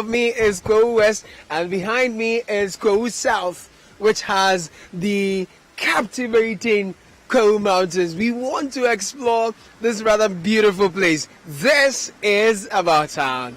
of me is Kwahu West, and behind me is Kwahu South, which has the captivating Kwahu Mountains. We want to explore this rather beautiful place. This is About Town.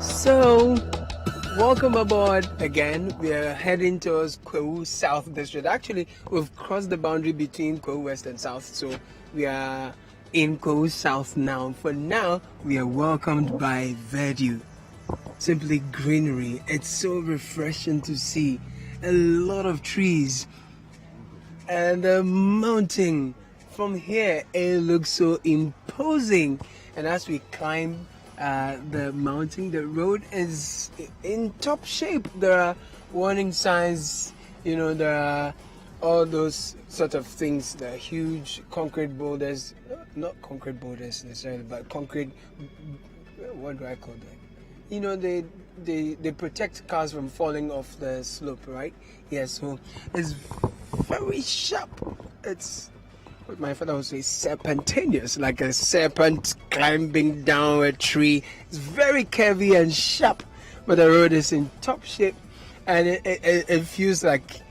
So, welcome aboard again. We are heading towards Kwahu South District. Actually, we've crossed the boundary between Kwahu West and South, so we are in Kwahu South now. For now, we are welcomed by verdure, simply greenery. It's so refreshing to see a lot of trees and the mountain. From here, it looks so imposing, and as we climb the mountain, the road is in top shape. There are warning signs, there are all those sort of things. The huge concrete boulders, not concrete boulders necessarily, but concrete, what do I call them? They protect cars from falling off the slope, right? Yeah, so it's very sharp. It's what my father would say, serpentarious, like a serpent climbing down a tree. It's very curvy and sharp, but the road is in top shape, and it feels like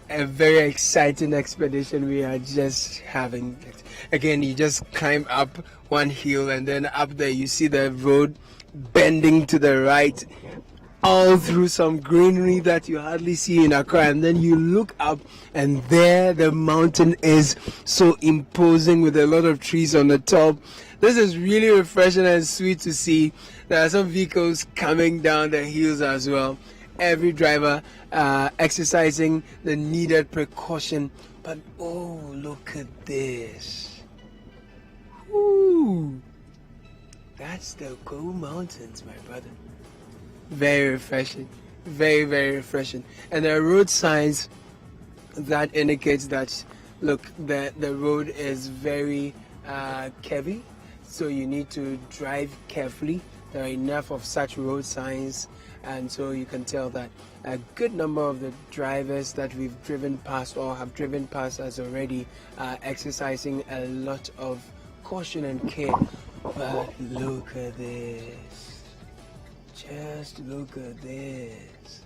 a very exciting expedition we are just having. Again, you just climb up one hill, and then up there you see the road bending to the right, all through some greenery that you hardly see in Accra, and then you look up and there the mountain is so imposing with a lot of trees on the top. This is really refreshing and sweet to see. There are some vehicles coming down the hills as well. Every driver exercising the needed precaution. But oh, look at this. Ooh, that's the Kwahu Mountains, my brother. Very refreshing, very, very refreshing. And there are road signs that indicates that, look, the road is very curvy, so you need to drive carefully. There are enough of such road signs, and so you can tell that a good number of the drivers that we've driven past or have driven past us already are exercising a lot of caution and care. But look at this. Just look at this.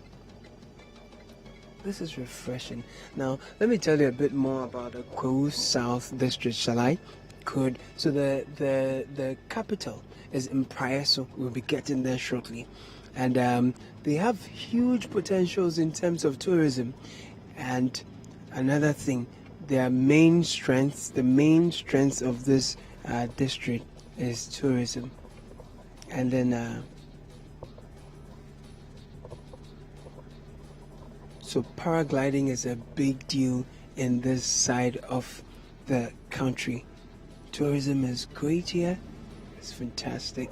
This is refreshing. Now, let me tell you a bit more about the Kwahu South District, shall I? Good. So the capital is in Praia, we'll be getting there shortly. And they have huge potentials in terms of tourism. And another thing, their main strength, the main strength of this district is tourism. And then so paragliding is a big deal in this side of the country. Tourism is great here. It's fantastic.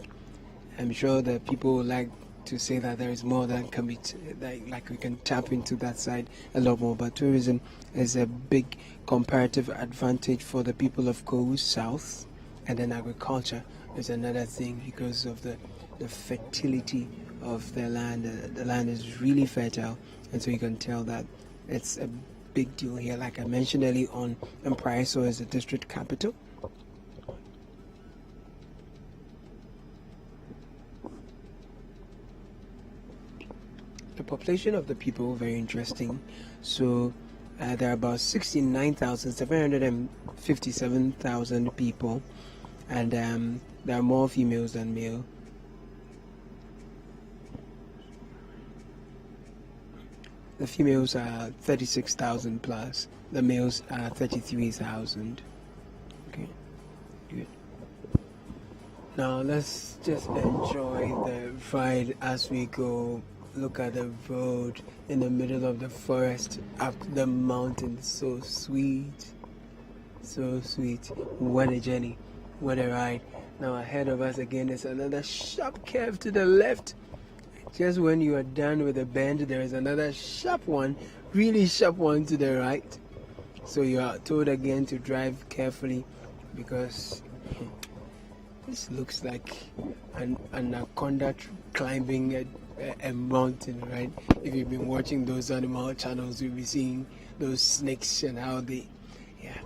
I'm sure that people would like to say that there is more that can be, like we can tap into that side a lot more. But tourism is a big comparative advantage for the people of Kwahu South. And then agriculture is another thing because of the fertility of the land. The land is really fertile, and so you can tell that it's a big deal here. Like I mentioned earlier on, Praia is the district capital. The population of the people, very interesting. So there are about 69,757,000 people, and there are more females than male. The females are 36,000 plus. The males are 33,000. Okay, good. Now let's just enjoy the ride as we go. Look at the road in the middle of the forest up the mountain. So sweet. So sweet. What a journey. What a ride. Now ahead of us again is another sharp curve to the left. Just when you are done with the bend, there is another sharp one, really sharp one to the right. So you are told again to drive carefully because this looks like an anaconda climbing a mountain, right? If you've been watching those animal channels, you'll be seeing those snakes and how they, yeah.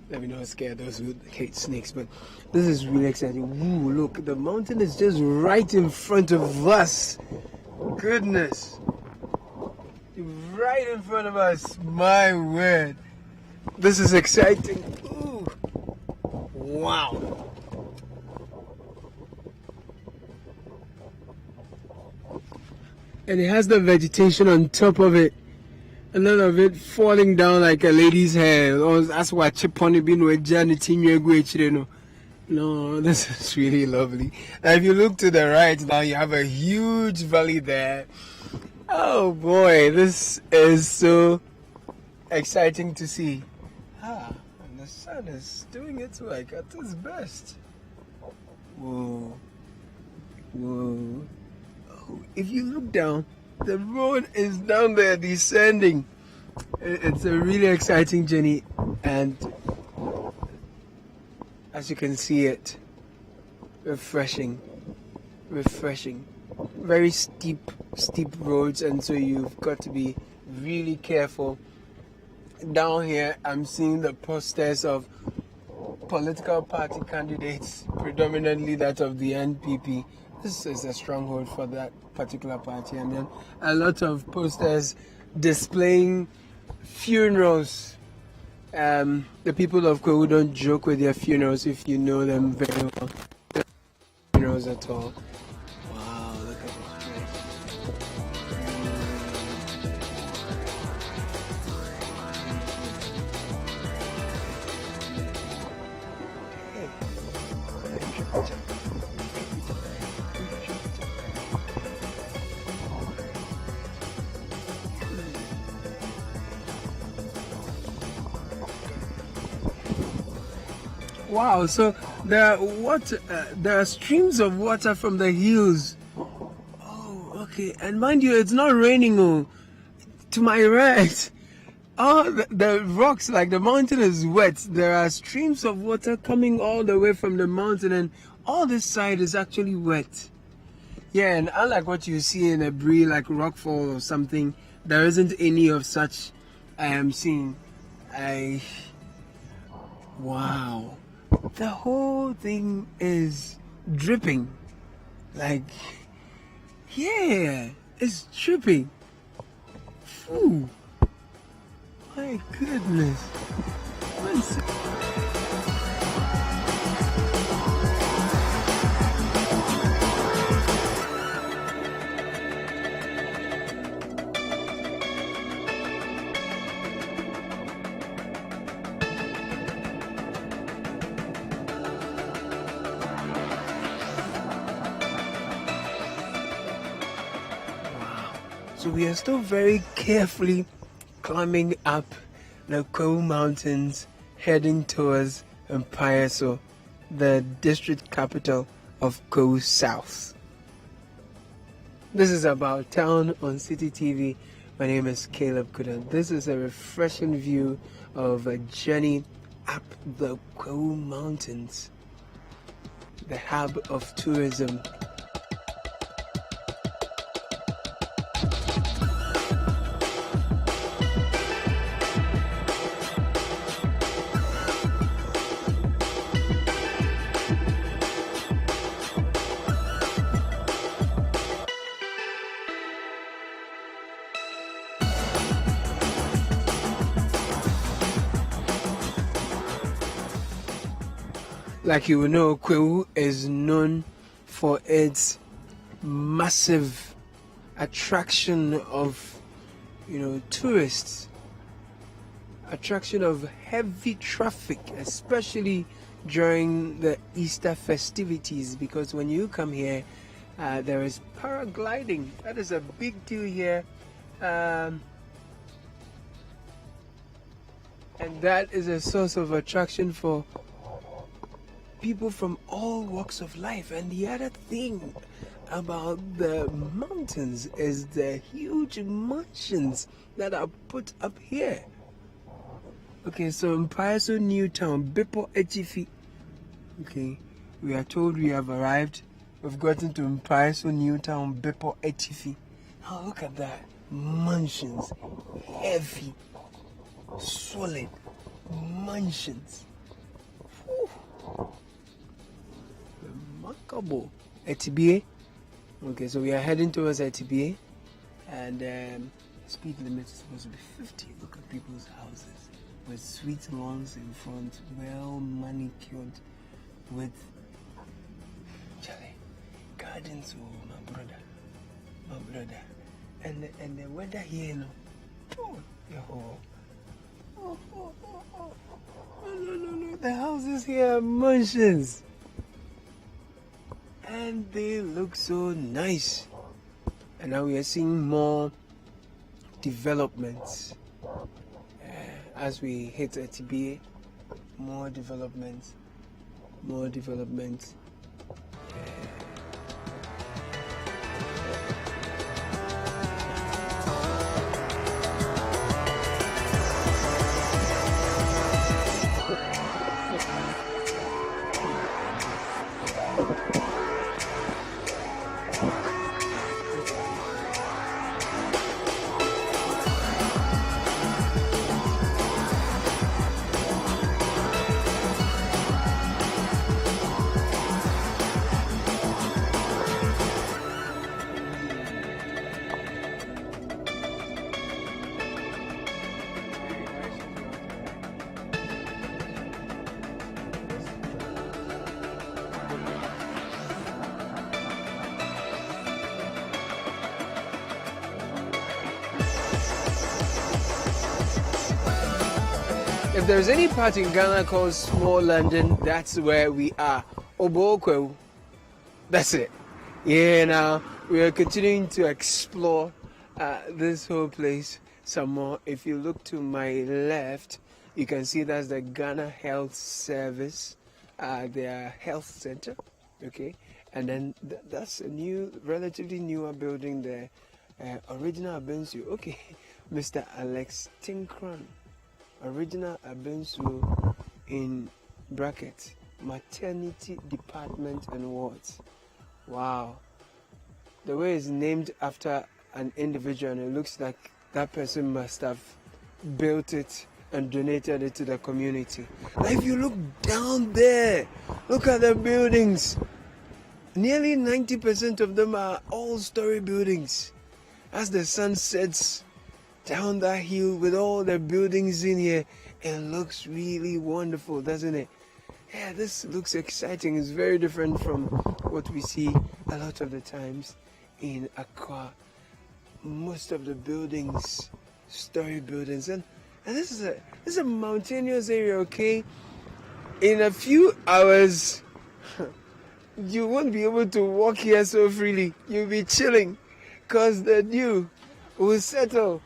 Let me not scare those who hate snakes, but this is really exciting. Ooh, look, the mountain is just right in front of us. Goodness. Right in front of us. My word. This is exciting. Ooh. Wow. And it has the vegetation on top of it. A lot of it falling down like a lady's hair. Oh, that's why Chiponi been with Janet in your no. No, this is really lovely. And if you look to the right now, you have a huge valley there. Oh boy, this is so exciting to see. And the sun is doing its work at its best. Whoa. Whoa. Oh, if you look down, the road is down there descending. It's a really exciting journey, and as you can see it, refreshing. Very steep roads, and so you've got to be really careful. Down here, I'm seeing the posters of political party candidates, predominantly that of the NPP. This is a stronghold for that particular party, and then a lot of posters displaying funerals. The people of Kwahu don't joke with their funerals if you know them very well. Funerals at all. Wow, look at this. Wow, so there are streams of water from the hills. Oh, okay. And mind you, it's not raining. Oh, to my right, the rocks, like the mountain is wet. There are streams of water coming all the way from the mountain, and all this side is actually wet. Yeah, and unlike what you see in a Brie, like rockfall or something, there isn't any of such I am seeing. Wow. The whole thing is dripping. Like, yeah, it's dripping. Ooh, my goodness. So we are still very carefully climbing up the Kwahu Mountains, heading towards Mpaeso, the district capital of Kwahu South. This is About Town on Citi TV. My name is Caleb Kudah. This is a refreshing view of a journey up the Kwahu Mountains, the hub of tourism. Like you will know, Kwahu is known for its massive attraction of, tourists, attraction of heavy traffic, especially during the Easter festivities, because when you come here, there is paragliding. That is a big deal here. And that is a source of attraction for people from all walks of life. And the other thing about the mountains is the huge mansions that are put up here. Okay, so Mpaeso New Town, Beppo Echifi. Okay, we are told we have arrived. We've gotten to Mpaeso New Town, Beppo Echifi. Oh, look at that. Mansions. Heavy. Solid. Mansions. Whew. Remarkable. Etibie. Okay, so we are heading towards Etibie. And speed limit is supposed to be 50. Look at people's houses with sweet lawns in front, well manicured with gardens. Oh, my brother, and the weather here, no, the houses here are mansions, and they look so nice. And now we are seeing more developments as we hit Etibie. More developments. If there's any part in Ghana called Small London, that's where we are. Obokwe. That's it. Yeah, now we are continuing to explore this whole place some more. If you look to my left, you can see that's the Ghana Health Service, their health center. Okay, and then that's a relatively newer building there. Original Abensu. Okay, Mr. Alex Tinkran. Original Abensu in brackets, maternity department and wards. Wow. The way it's named after an individual, and it looks like that person must have built it and donated it to the community. Now if you look down there, look at the buildings. Nearly 90% of them are all-story buildings. As the sun sets down that hill with all the buildings in here, it looks really wonderful, doesn't it? Yeah, this looks exciting. It's very different from what we see a lot of the times in Accra. Most of the buildings, story buildings, and this is a mountainous area. Okay, in a few hours, you won't be able to walk here so freely. You'll be chilling, cause the dew will settle.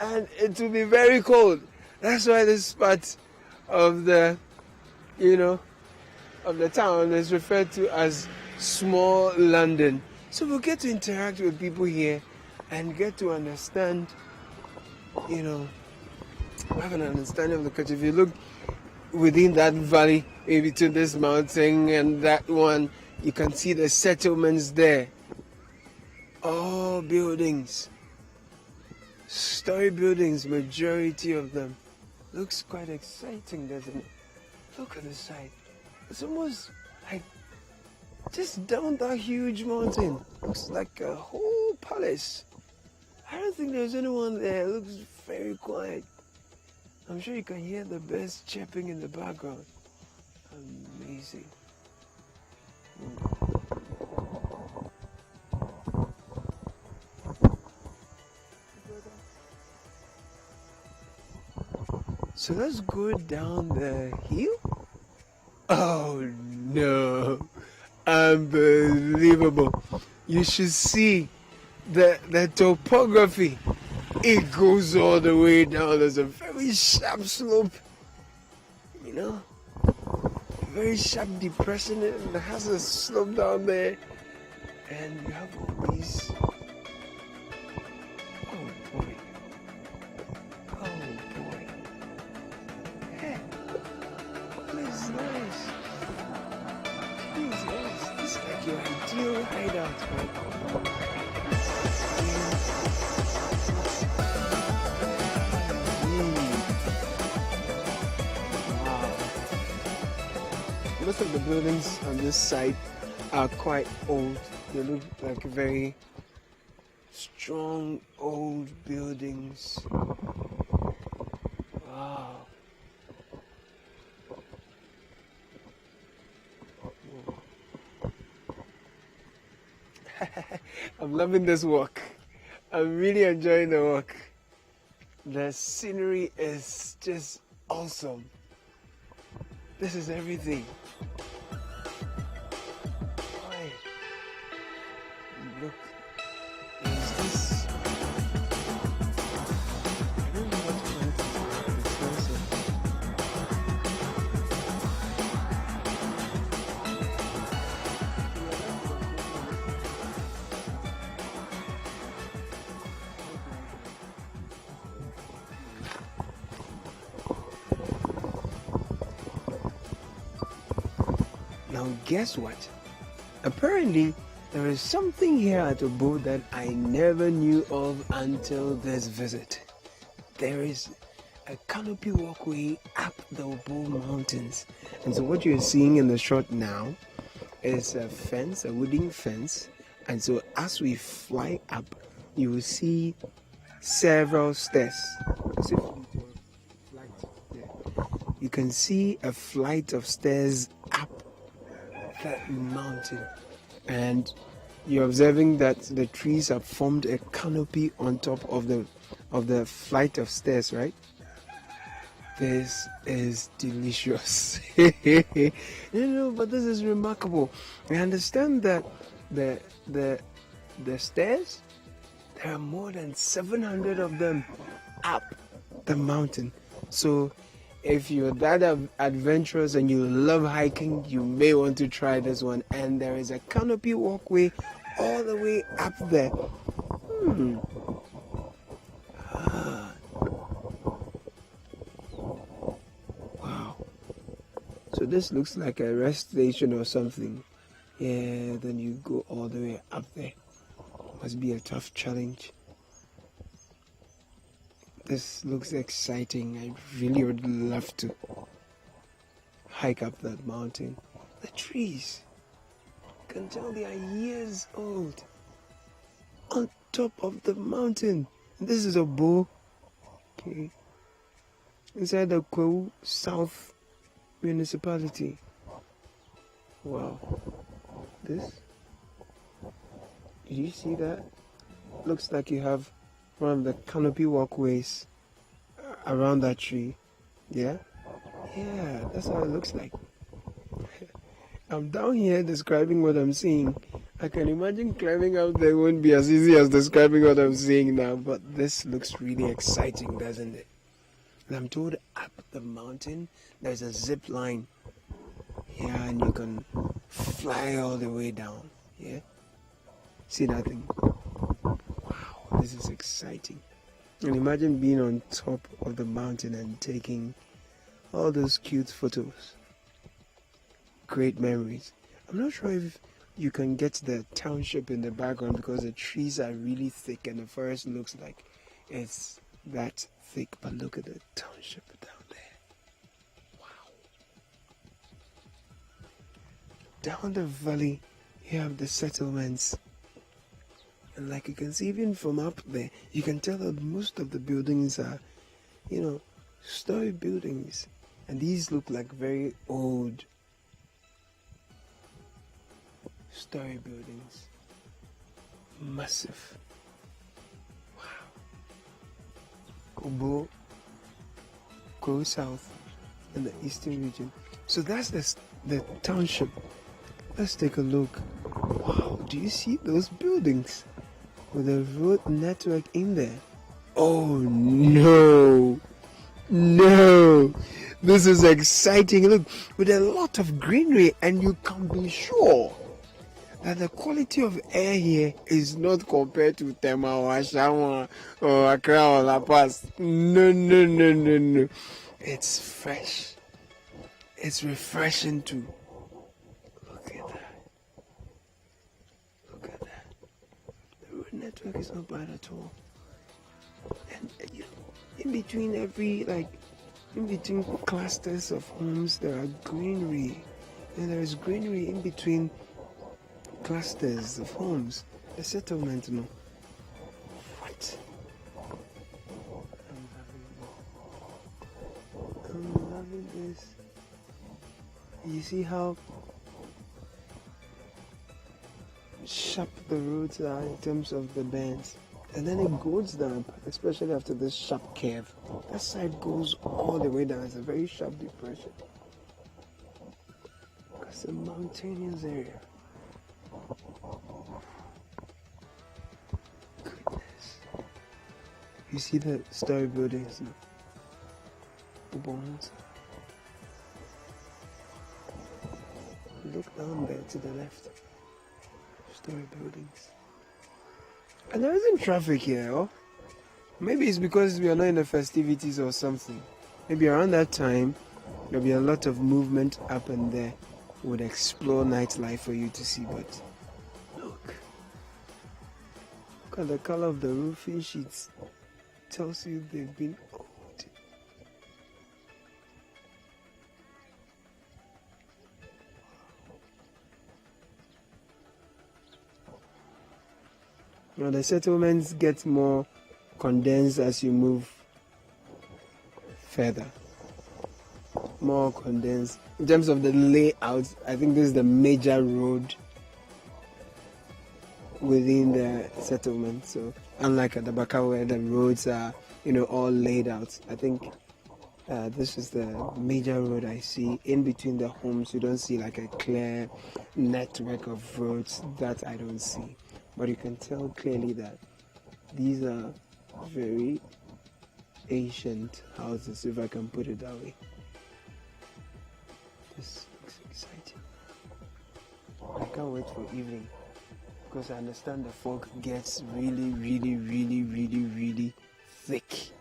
And it will be very cold. That's why this part of the, of the town is referred to as Small London. So we'll get to interact with people here and get to understand, have an understanding of the culture. If you look within that valley, maybe to this mountain and that one, you can see the settlements there. All buildings. Story buildings, majority of them. Looks quite exciting, doesn't it? Look at the side. It's almost like just down that huge mountain. Looks like a whole palace. I don't think there's anyone there. It looks very quiet. I'm sure you can hear the birds chirping in the background. Amazing. So let's go down the hill. Oh no, unbelievable. You should see the topography. It goes all the way down. There's a very sharp slope, very sharp depression. It has a slope down there. And you have all these. This is like your ideal hideout, right? Wow. Most of the buildings on this site are quite old. They look like very strong old buildings. Wow. I'm loving this walk. I'm really enjoying the walk. The scenery is just awesome. This is everything. Why? Look, there's this. I don't know what to call it. It's awesome. Now guess what? Apparently there is something here at Obo that I never knew of until this visit. There is a canopy walkway up the Obo Mountains. And so what you're seeing in the shot now is a fence, a wooden fence. And so as we fly up, you will see several stairs. You can see a flight of stairs up that mountain, and you're observing that the trees have formed a canopy on top of the flight of stairs, right? This is delicious. But this is remarkable. I understand that the stairs, there are more than 700 of them up the mountain. So if you're that adventurous and you love hiking, you may want to try this one. And there is a canopy walkway all the way up there. Wow. So this looks like a rest station or something. Yeah, then you go all the way up there. Must be a tough challenge. This looks exciting. I really would love to hike up that mountain. The trees, you can tell they are years old. On top of the mountain. This is Obo. Okay. Inside the Kwahu South municipality. Wow. This? Do you see that? Looks like you have one of the canopy walkways around that tree. Yeah, that's how it looks like. I'm down here describing what I'm seeing. I can imagine climbing up there won't be as easy as describing what I'm seeing now, but this looks really exciting, doesn't it? And I'm told up the mountain there's a zip line. Yeah, and you can fly all the way down. Yeah, see that thing? This is exciting. And imagine being on top of the mountain and taking all those cute photos. Great memories. I'm not sure if you can get the township in the background because the trees are really thick and the forest looks like it's that thick. But look at the township down there. Wow. Down the valley, you have the settlements. And like you can see, even from up there, you can tell that most of the buildings are, story buildings. And these look like very old story buildings. Massive. Wow. Obo, Kwahu South, and the eastern region. So that's the township. Let's take a look. Wow, do you see those buildings with a road network in there? Oh no, this is exciting. Look, with a lot of greenery, and you can be sure that the quality of air here is not compared to Tema or Ashawa or Accra or La Paz. No. It's fresh. It's refreshing too. Look at that. Look, it's not bad at all. And you know, in between clusters of homes, there are greenery. And there is greenery in between clusters of homes. A settlement, no. What? I'm loving this. You see how sharp the roads are in terms of the bends, and then it goes down, especially after this sharp curve. That side goes all the way down. It's a very sharp depression. It's a mountainous area. Goodness. You see the story buildings now? Bonds. Look down there to the left. Story buildings. And there isn't traffic here, oh? Maybe it's because we are not in the festivities or something. Maybe around that time, there'll be a lot of movement up and there. Would explore nightlife for you to see, but look at the color of the roofing sheets. Tells you they've been old. Now the settlements get more condensed as you move further. More condensed. In terms of the layout, I think this is the major road within the settlement. So unlike at the Baka where the roads are, all laid out, I think this is the major road I see. In between the homes, you don't see like a clear network of roads. That I don't see. But you can tell clearly that these are very ancient houses, if I can put it that way. This looks exciting. I can't wait for evening, because I understand the fog gets really, really, really, really, really thick.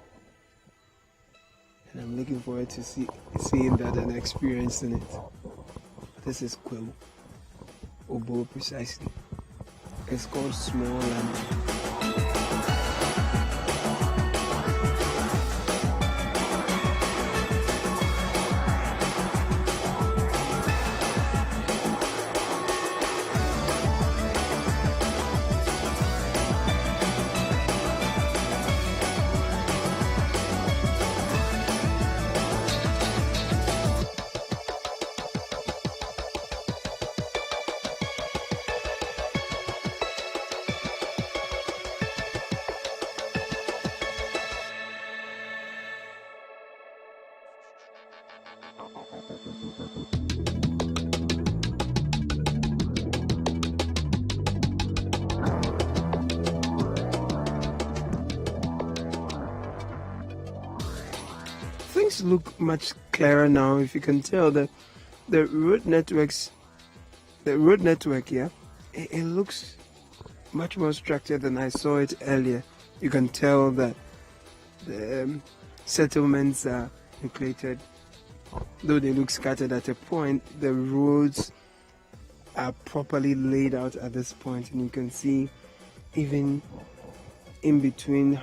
And I'm looking forward to seeing that and experiencing it. This is Kwahu Obo precisely. It's called Small Land. Things look much clearer now. If you can tell, the road network here, it looks much more structured than I saw it earlier. You can tell that the settlements are nucleated, though they look scattered at a point. The roads are properly laid out at this point, and you can see even in between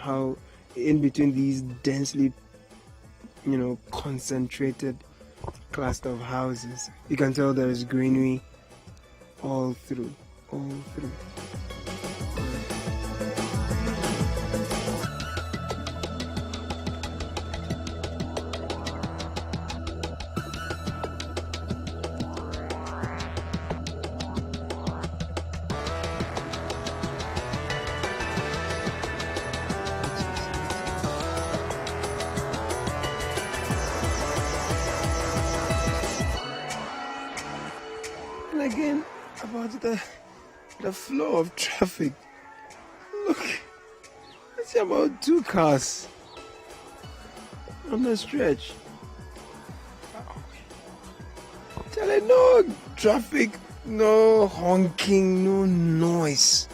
these densely concentrated cluster of houses, you can tell there is greenery all through. And again, about the flow of traffic. Look, I see about 2 cars on the stretch. Tell it, no traffic, no honking, no noise.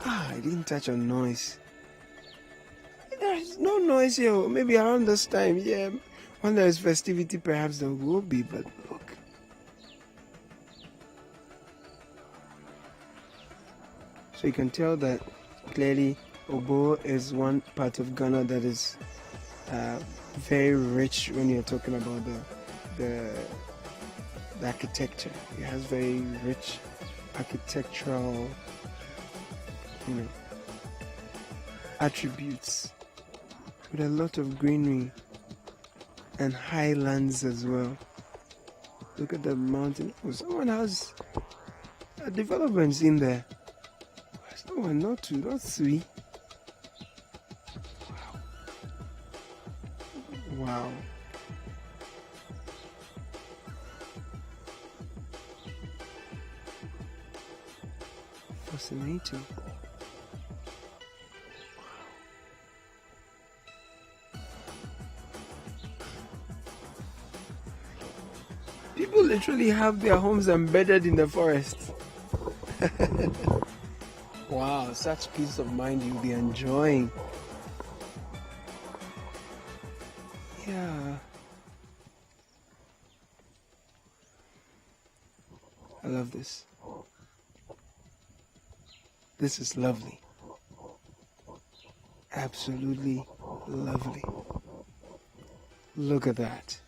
I didn't touch on noise. There's no noise here. Maybe around this time, yeah. When there is festivity, perhaps there will be, but look. So you can tell that Clearly, Obo is one part of Ghana that is very rich when you're talking about the architecture. It has very rich architectural, attributes, with a lot of greenery and highlands as well. Look at the mountain. Oh, someone has developments in there. Someone, not 3. Wow. Fascinating. People literally have their homes embedded in the forest. Wow, such peace of mind you'll be enjoying. Yeah. I love this. This is lovely. Absolutely lovely. Look at that.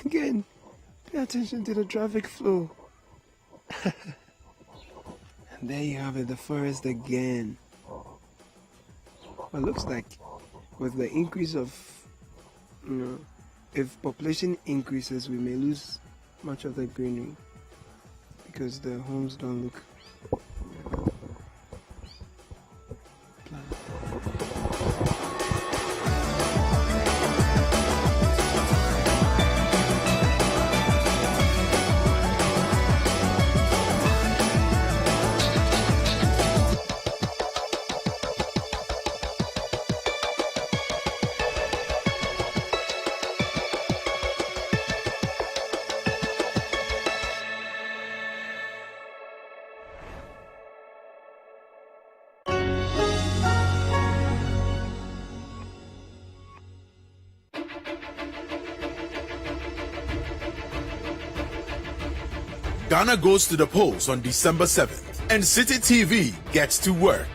Again, pay attention to the traffic flow. And there you have it, the forest again. It looks like with the increase of, if population increases, we may lose much of the greenery because the homes don't look planned. Ghana goes to the polls on December 7th, and Citi TV gets to work.